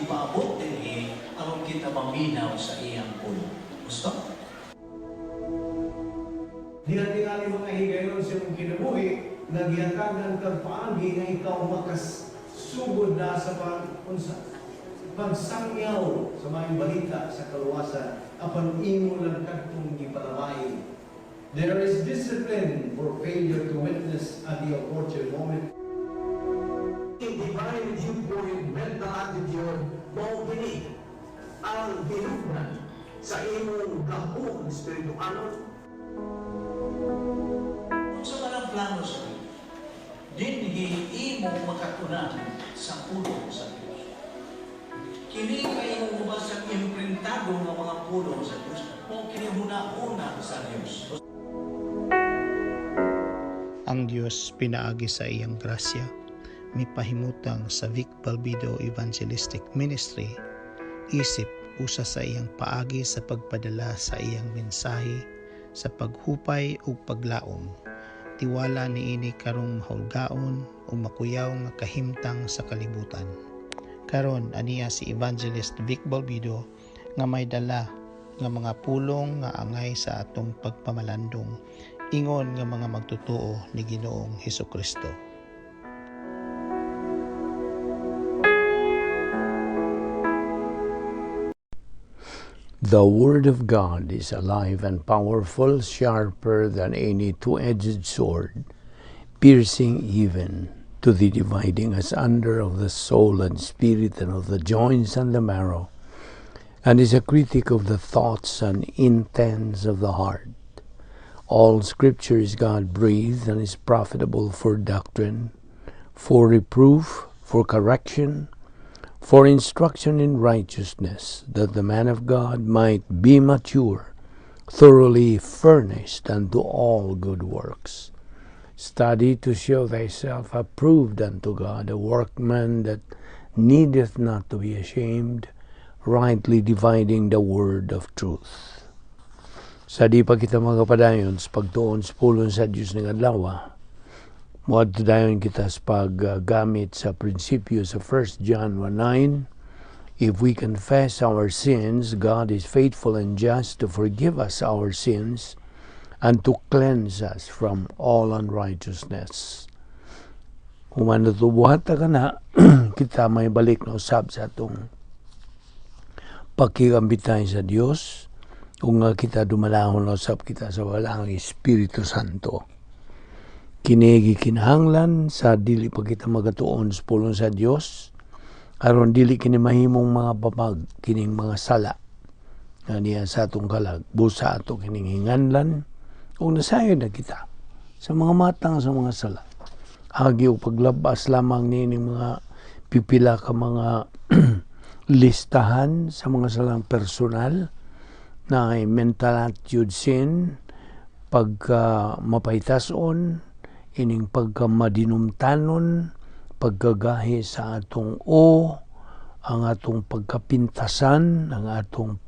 ipaabot din aron kita maminaw sa iyang pulo. Gusto? Dinati-ngali mga higayon sa mong kinabuhi, nagyakagan kang paagi nga ikaw makasugod na sa pagsangyaw sa mga balita sa kaluwasan apan imo lang kadtong gipalamay. There is discipline for failure to witness at the opportune moment. Divine viewpoint, mental attitude, mao kini ang hinungdan sa imong gahong espiritualon. Sa walang plano sa Diyos, dinhi imo makatunan sa pulo sa Diyos. Kini kayo mo sa imprintado ng mga pulo sa Diyos o kini huna-una sa Diyos. Ang Diyos pinaagi sa iyang grasya, mipahimutang sa Vic Balbido Evangelistic Ministry, isip usa sa iyang paagi sa pagpadala sa iyang mensahe, sa paghupay o paglaom. Tiwala niini karong mahulgaon o makuyaw nga kahimtang sa kalibutan. Karon aniya si Evangelist Vic Balbido nga may dala nga mga pulong nga angay sa atong pagpamalandong, ingon nga mga magtutuo ni Ginoong Hesukristo. The Word of God is alive and powerful, sharper than any two-edged sword, piercing even to the dividing asunder of the soul and spirit and of the joints and the marrow, and is a critic of the thoughts and intents of the heart. All Scripture is God-breathed and is profitable for doctrine, for reproof, for correction, for instruction in righteousness, that the man of God might be mature, thoroughly furnished unto all good works. Study to show thyself approved unto God, a workman that needeth not to be ashamed, rightly dividing the word of truth. Sa di pa kita mga kapadayon, sa pagtuon sa pulong sa Diyos ng adlaw, muadto dayon kita sa paggamit sa prinsipyo sa 1 John 1:9. If we confess our sins, God is faithful and just to forgive us our sins and to cleanse us from all unrighteousness. Kung natubuhat ka na, kita may balik na usab sa itong pagkikambitay sa Diyos, kung kita dumalahon na usab kita sa walang Espiritu Santo. Kinigi kinahanglan sa dili pa kita magatuon sa pulong sa Dios aron dili kini mahimong mga babag kining mga sala nga niya sa atong kalag busa ato kining hinganlan ug nasayon na kita sa mga matang sa mga sala agi og paglabas lamang nining mga pipila ka mga listahan sa mga salang personal na mental attitude sin pagka mapaytason ining pagkamadinumtanon, pagkagahi sa atong ang atong pagkapintasan, ang atong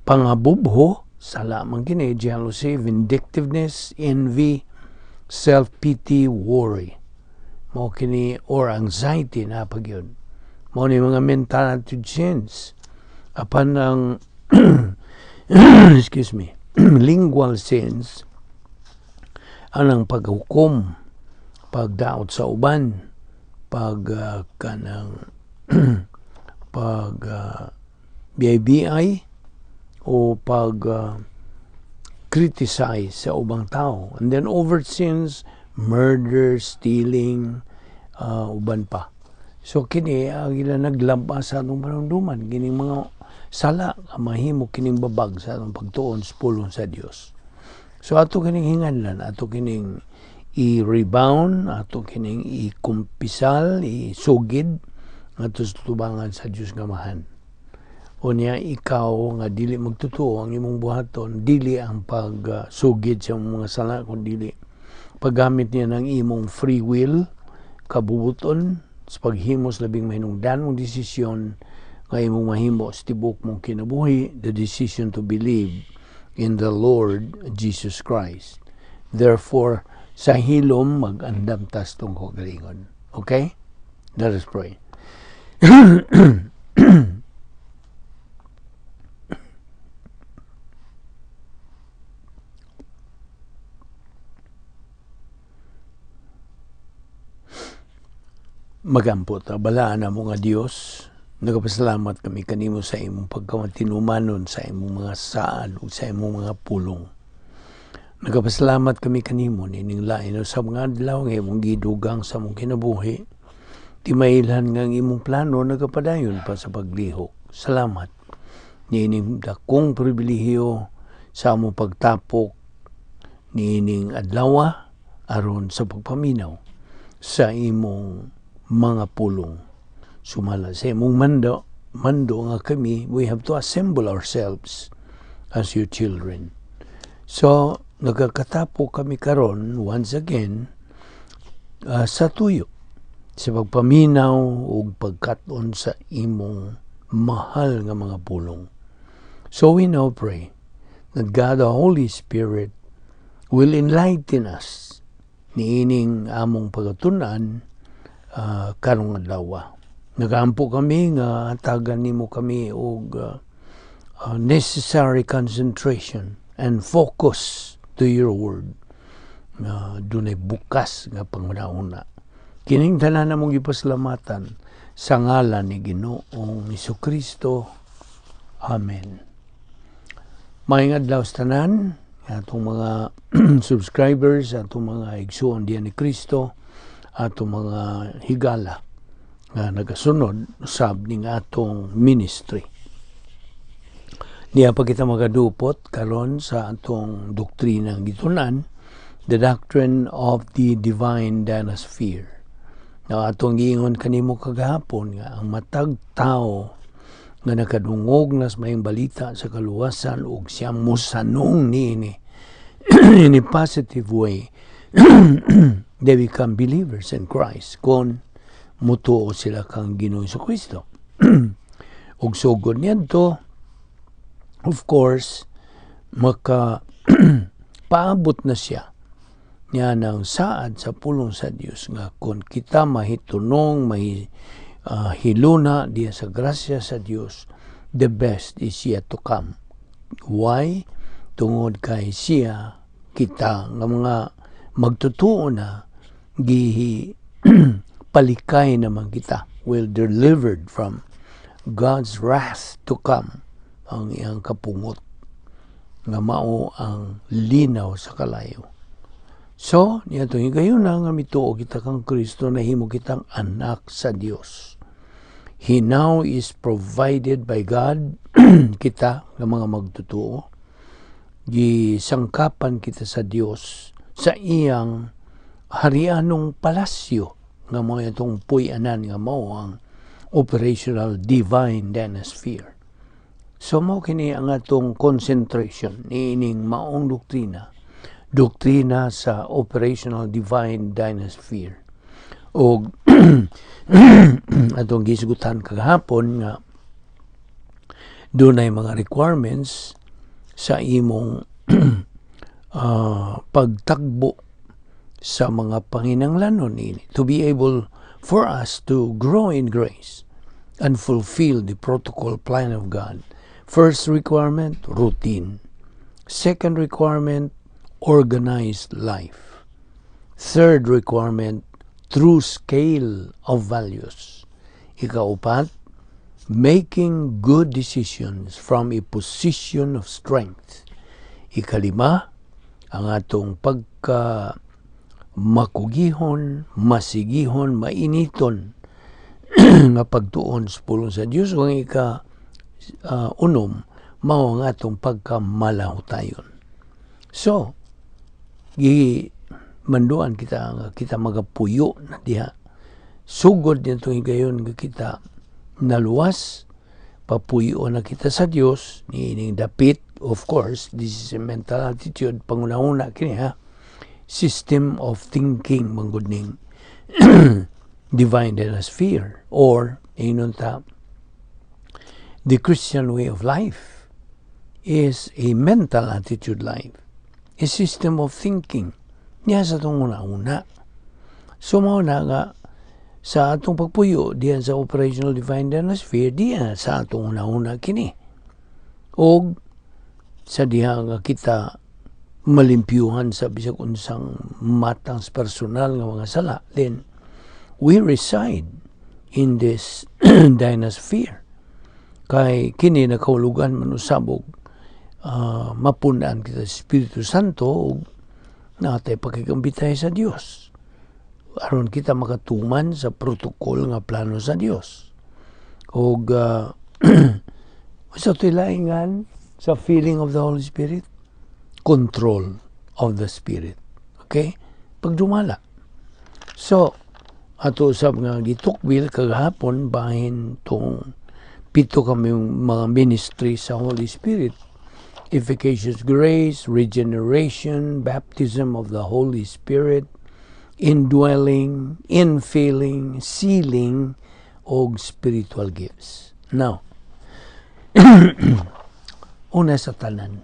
pangabubho, sa lamang kini, jealousy, vindictiveness, envy, self-pity, worry. Mao kini, or anxiety na pag yun. Mao ni mga mental attitude sins. Apan ang excuse me, lingual sins, anang paghukom, pagdaot sa uban, BIBI, o criticize sa ubang tao. And then overt sins, murder, stealing, uban pa. So kini, ila naglabas sa atong panunduman, kining mga sala mahimo kining babag sa atong pagtuon sa pulong sa Dios. So ato kining hinganlan, ato kining i-rebound, ato kining i-kumpisal, i-sugid ato sa tubangan sa Dios nga mahan. Unya ikaw nga dili magtutuo ang imong buhaton, dili ang pagsugid sa mga sala kundi paggamit niya ng imong free will, kabubuton sa paghimos labing mahinungdanong desisyon nga imong mahimo sa tibok mong kinabuhi, the decision to believe in the Lord Jesus Christ. Therefore, Sa hilom, mag-andam tas tong kagalingon. Okay? Let us pray. Magampo ta, balaan na mo nga Dios. Nagapasalamat kami kanimo sa imong pagkamatinumanon sa imong mga saad o sa imong mga pulong. Nagapasalamat kami kanimo nining lain sa mga adlaw nga imong gidugang sa imong kinabuhi. Timailhan nga imong plano nagapadayon pa sa paglihok. Salamat. Nining dakong pribilehiyo sa among pagtapok nining adlaw aron sa pagpaminaw sa imong mga pulong. Sumala sa imong mando nga kami, we have to assemble ourselves as your children. So, nagkakatapo kami karon once again sa tuyo, sa pagpaminaw o pagkaton sa imong mahal nga mga pulong. So we now pray that God the Holy Spirit will enlighten us niining among pagatunan karong adlaw. Nagaampo kami nga tagan nimo kami og necessary concentration and focus to your word. Dunay bukas nga pangunahuna. Kining tanan namong gipasalamatan sa ngalan ni Ginoong Jesucristo. Amen. Maayong adlaw sa tanan, atong mga subscribers, atong mga igsoon diyan ni Kristo, atong mga higala nga nagasunod sab ning atong ministry. Niya pa kita magadupot karon sa atong doktrinang gitunan, the doctrine of the divine Dynasphere. Na atong giingon kanimo kagahapon nga ang matag tao nga nakadungog nas mayong balita sa kaluwasan ug siyang musanong niini in a positive way, they become believers in Christ kung mutuo sila kang Ginoong Kristo. Ug sugod niadto, of course, maka paabot na siya niya ng saad sa pulong sa Dios nga kung kita mahitunong, hiluna diya sa grasya sa Dios, the best is yet to come. Why? Tungod kay siya kita nga mga magtutuo na palikay naman kita, will delivered from God's wrath to come, ang iyang kapungot nga mao ang linaw sa kalayo. So, niya itong higayon na nga mituo kita kang Kristo na himo kitang anak sa Dios. He now is provided by God kita nga mga magtutuo. Gisangkapan kita sa Dios sa iyang harianong palasyo nga mo itong puyanan nga mo ang operational divine Dynasphere. So mo kini ang atong concentration niining maong doktrina sa operational divine Dynasphere. O atong gisgutan kagahapon nga dunay mga requirements sa imong pagtagbo sa mga panginanglanon ini to be able for us to grow in grace and fulfill the protocol plan of God. First requirement, routine. Second requirement, organized life. Third requirement, true scale of values. Ikaupat, making good decisions from a position of strength. Ikalima, ang atong makugihon, masigihon, mainiton nga pagtuon sa pulong sa Dios. Kung unom, mao nga atong pagkamalahutayon. So, manduan kita magapuyo na diha. Sugod nito higayon nga kita naluwas, papuyo na kita sa Dios, niining dapit, of course, this is a mental attitude, pangunahuna kini ha, system of thinking manggudning divine Dynasphere, or inunta, the Christian way of life is a mental attitude life, a system of thinking Niya sa itong una-una. So, mao na nga, sa atong pagpuyo, diyan sa Operational Divine Dynasphere, diyan sa atong una-una kini. O, sa diha nga kita malimpyuhan sa bisag unsang matang personal nga mga sala, then, we reside in this Dynasphere. Kay kini nakahulugan manusabog mapunaan kita sa Espiritu Santo ug natay pagkikambitay sa Dios aron kita makatuman sa protokol nga plano sa Dios ug sa tilaingan sa feeling of the Holy Spirit, control of the Spirit. Okay, pagdumala. So ato usab nga gitukbil kagahapon bahin tong pito kami mga ministry sa Holy Spirit: efficacious grace, regeneration, baptism of the Holy Spirit, indwelling, infilling, sealing, o spiritual gifts. Now, una sa tanan,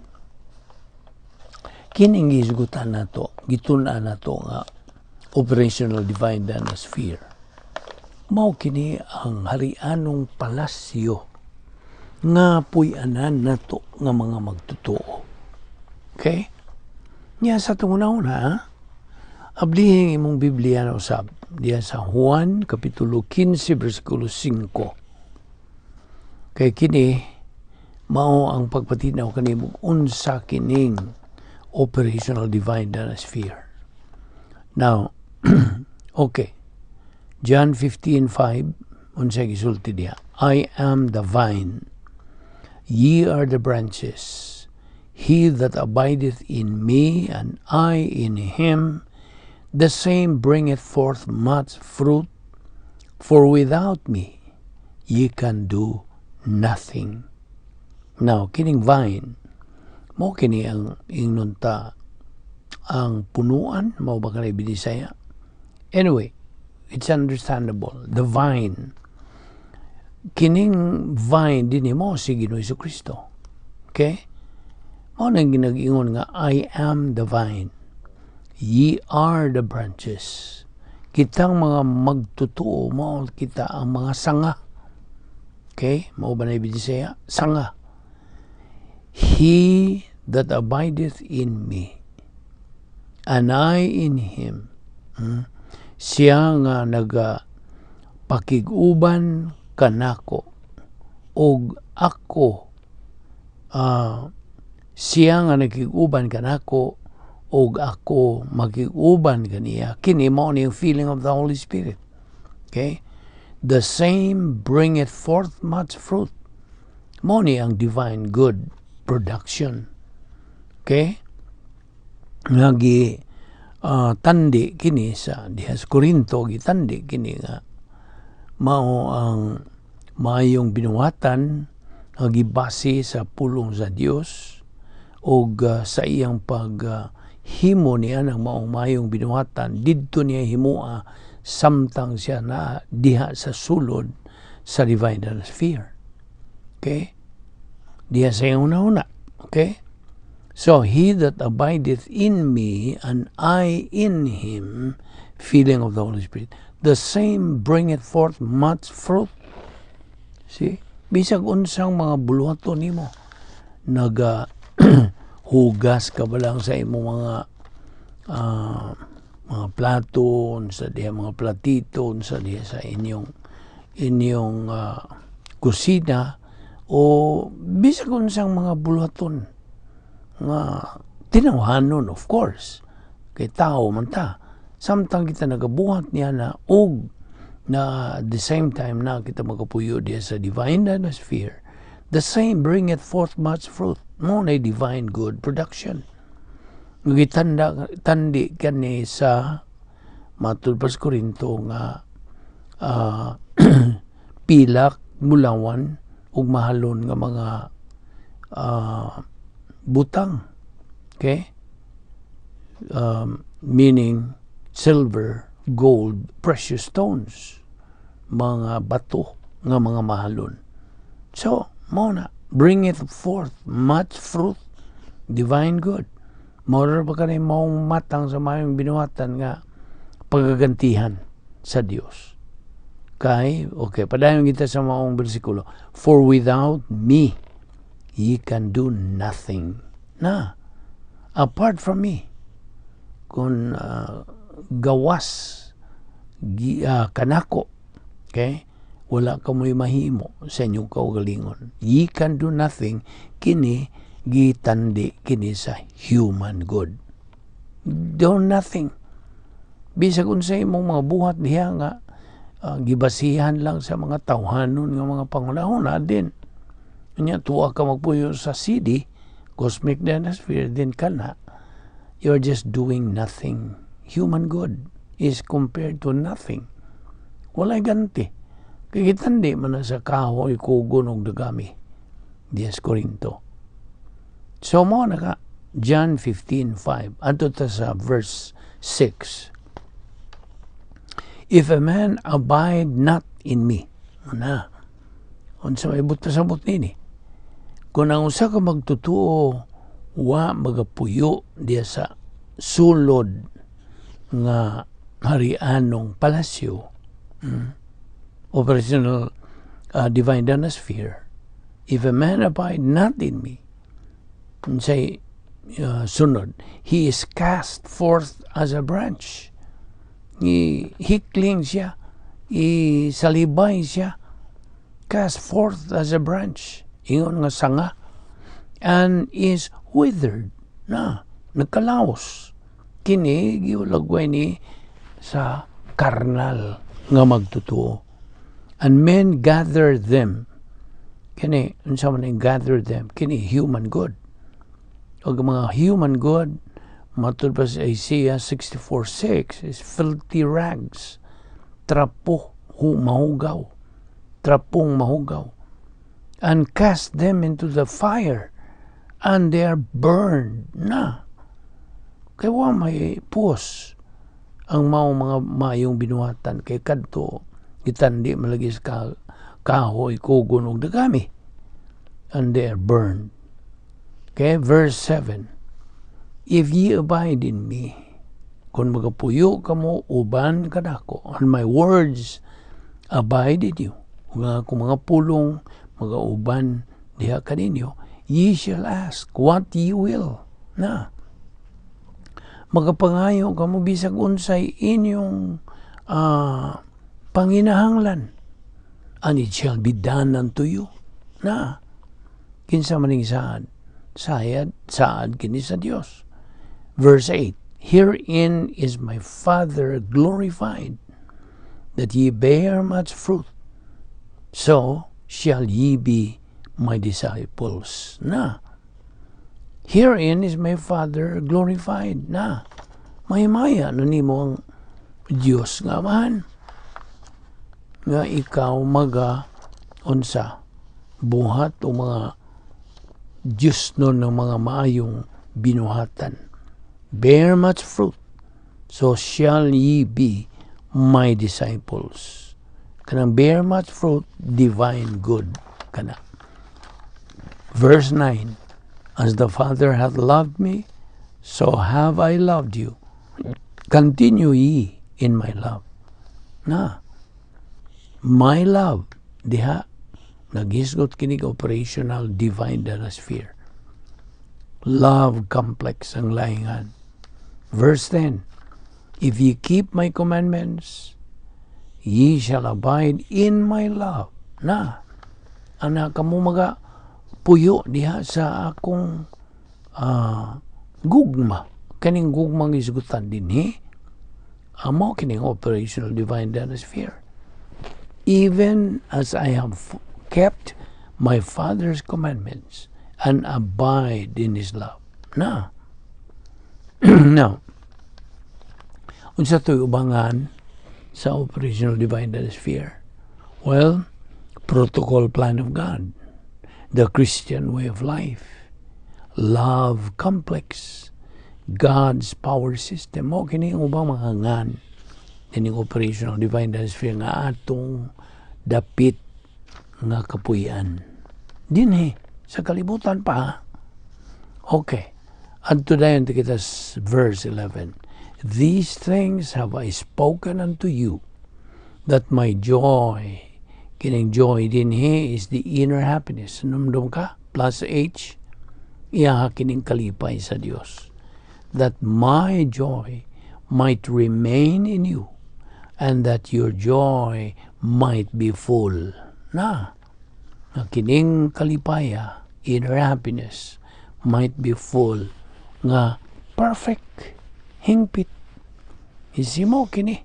kining gisgutan nato, gitun-an nato nga Operational Divine Dynasphere. Mao kini ang harianong palasyo nga puy-anan nato nga mga magtotoo. Okay? Niya sa tunguna-una, ablihing imong Biblia na usab diya sa Juan kapitulo 15 bersikulo 5. Kay kini mao ang pagpatinaw kanimo unsa kining Operational Divine Dynasphere. Now, okay. John 15:5, unsay gisulti diha, I am the vine, ye are the branches. He that abideth in me, and I in him, the same bringeth forth much fruit, for without me ye can do nothing. Now, kining vine, mo kini ang inunta ang punuan, mao ba kanay binisaya? Anyway, it's understandable. The vine. Kining vine din mo si Ginoong Jesucristo. Okay? Mao nang ginag-ingon nga, I am the vine. Ye are the branches. Kitang mga magtotoo, mao kita ang mga sanga. Okay? Mao ba na ibig-isaya? Sanga. He that abideth in me, and I in him. Siya nga nagapakiguban kanako og ako siya nga nakiguban kanako og ako makiguban kaniya. Kini mao ni yung feeling of the Holy Spirit. Okay? The same bringeth forth much fruit. Mao ni ang divine good production. Okay? Ngagi tandi kini sa dihas Korinto, gitandi kini nga mao ang maayong binuhatan nga gibase sa pulong sa Dios o sa iyang paghimo niya ng maong maayong binuhatan didto niya himua samtang siya na diha sa sulod sa Divine Dynasphere. Okay? Diha sa una-una. Okay? So, he that abideth in me, and I in him, feeling of the Holy Spirit, the same bringeth forth much fruit. See? Bisag unsang mga buluhaton nimo, hugas ka ba lang sa imong mga plato, sa diha mga platito, sa diha sa inyong kusina, o bisag unsang mga buluhaton nga tinawhanon, of course, kay tao man ta. Samtang kita nagabuhat niya na og na at the same time na kita magapuyo diya sa Divine Dynasphere, the same bringeth forth much fruit. Mo na divine good production. Tandi kani sa matud pa sa Korinto nga pilak, mulawan ug mahalon nga mga butang. Okay? Meaning silver, gold, precious stones, mga bato nga mga mahalon. So, mo na bringeth forth much fruit, divine good. Mora ba ka na maong matang sa mayong binuhatan nga pagagantihan sa Dios. Okay, padayon kita sa maong bersikulo. For without me, ye can do nothing. Na, apart from me, kung gawas kanako, okay, wala ka mo'y mahimo sa inyong kaugalingon. Ye can do nothing, kini gitandi kini sa human good. Do nothing. Bisag unsay imong mga buhat diha nga gibasihan lang sa mga tawhanon nga mga pangunahon din. Nya tuwa ka magpuyo sa CD, Cosmic Dynasphere, din ka na. You're just doing nothing. Human good is compared to nothing. Walay ganti. Kagitandi man na sa kahoy, kugon og dagami. 10 Corinto. So mo na ka, John 15:5, adto ta sa verse 6. If a man abide not in me, na, unsa may buta-sabot nini, kung ang usa ka magtutuo, wa magapuyo diya sa sulod nga harianong palasyo, operational divine Dynasphere, if a man abide not in me, say sunod, he is cast forth as a branch. Hikling siya, salibay siya, cast forth as a branch, ingon nga sanga, and is withered, na, nagkalaos. Kini, giulagway ni sa karnal nga magtutuo. And men gather them, kini, unsa man ang gather them, kini human good. O mga human good, matod pa sa Isaiah 64:6, is filthy rags, trapong mahugaw, and cast them into the fire, and they are burned na. Kaya wa may puos ang mga mayong binuhatan, kay kadto gitandi malagi sa kahoy, kugon og dagami, and they are burned. Okay, verse 7. If ye abide in me, kung magapuyo kamo uban kadako, and my words abide in you, kung mga pulong mga uban diha kaninyo, ye shall ask what ye will. Na, magapangayo kamo bisag unsay inyong panginahanglan, and it shall be done unto you. Na, kinsa maning saad kini sa Dios. Verse 8, herein is my Father glorified, that ye bear much fruit, so shall ye be my disciples. Na, herein is my Father glorified. Na, mahimaya na nimo ang Diyos nga man, nga ikaw unsa buhat o mga Diyos nun ng mga maayong binuhatan. Bear much fruit, so shall ye be my disciples. Kanang bear much fruit, divine good kana. Verse 9, as the Father hath loved me, so have I loved you. Continue ye in my love. Na, my love, diha, nagisgot kinig operational divine Dynasphere. Love complex ang laingan. Verse 10, if ye keep my commandments, ye shall abide in my love. Na, anak kamo maga puyo diha sa akong gugma. Kaning gugmang isgutan din amo kining operational divine Dynasphere. Even as I have kept my Father's commandments and abide in His love. Na. Now, unsa to'y ubangan sa operational divine Dynasphere? Well, protocol plan of God, the Christian way of life, love complex, God's power system. Mo kini ubang mga ngan dining operational divine Dynasphere nga atong dapit nga kapuy-an dinhi sa kalibutan pa. Okay, Unto dayon kita verse 11. These things have I spoken unto you, that my joy, kining joy din is the inner happiness. Numdum ka? Plus H, iya kining kalipay sa Dios. That my joy might remain in you, and that your joy might be full. Na kining kalipaya, inner happiness, might be full, nga perfect, hingpit. Isimo kini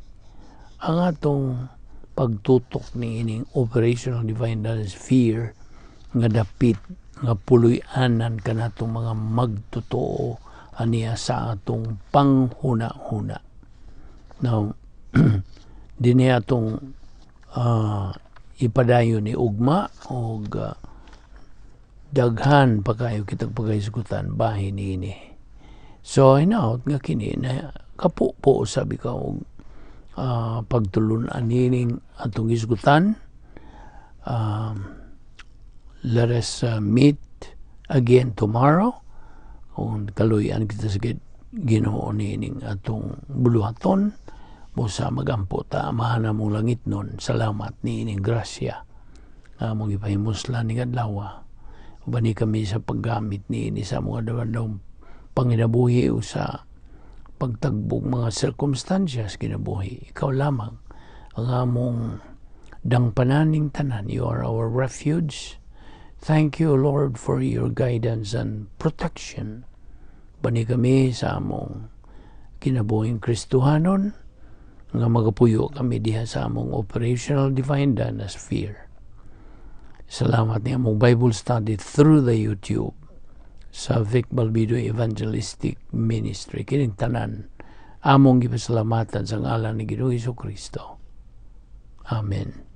ang atong pagtutok ni ining operational divine Dynasphere nga dapit nga puloy-anan kanatong mga magtotoo aniya sa atong panghuna-huna. Now, dinhi atong ipadayon ni ugma og daghan pa kayo kitag pagahisgutan bahin niini. So hinaut nga kini na kapupo sabi ka og pagtulunan nining atong hisgutan. Let us meet again tomorrow. Kung kaluyan kita sa Ginoo nining atong buluhaton, busa magampo ta amahan mong langit nun. Salamat nining grasya nga mong ipahimuslan ni adlaw. Ubani kami sa paggamit niini sa mga daw panginabuhi o sa pagtagbog mga circumstances kinabuhi. Ikaw lamang ang among dangpananing tanan. You are our refuge. Thank you, Lord, for your guidance and protection. Bani kami sa among kinabuhing Kristuhanon nga magapuyo kami diha sa among operational divine Dynasphere. Salamat niya among Bible study through the YouTube sa Vic Balbido Evangelistic Ministry. Kining tanan among gipasalamatan sa ngalan ni Ginoong Hesukristo. Amen.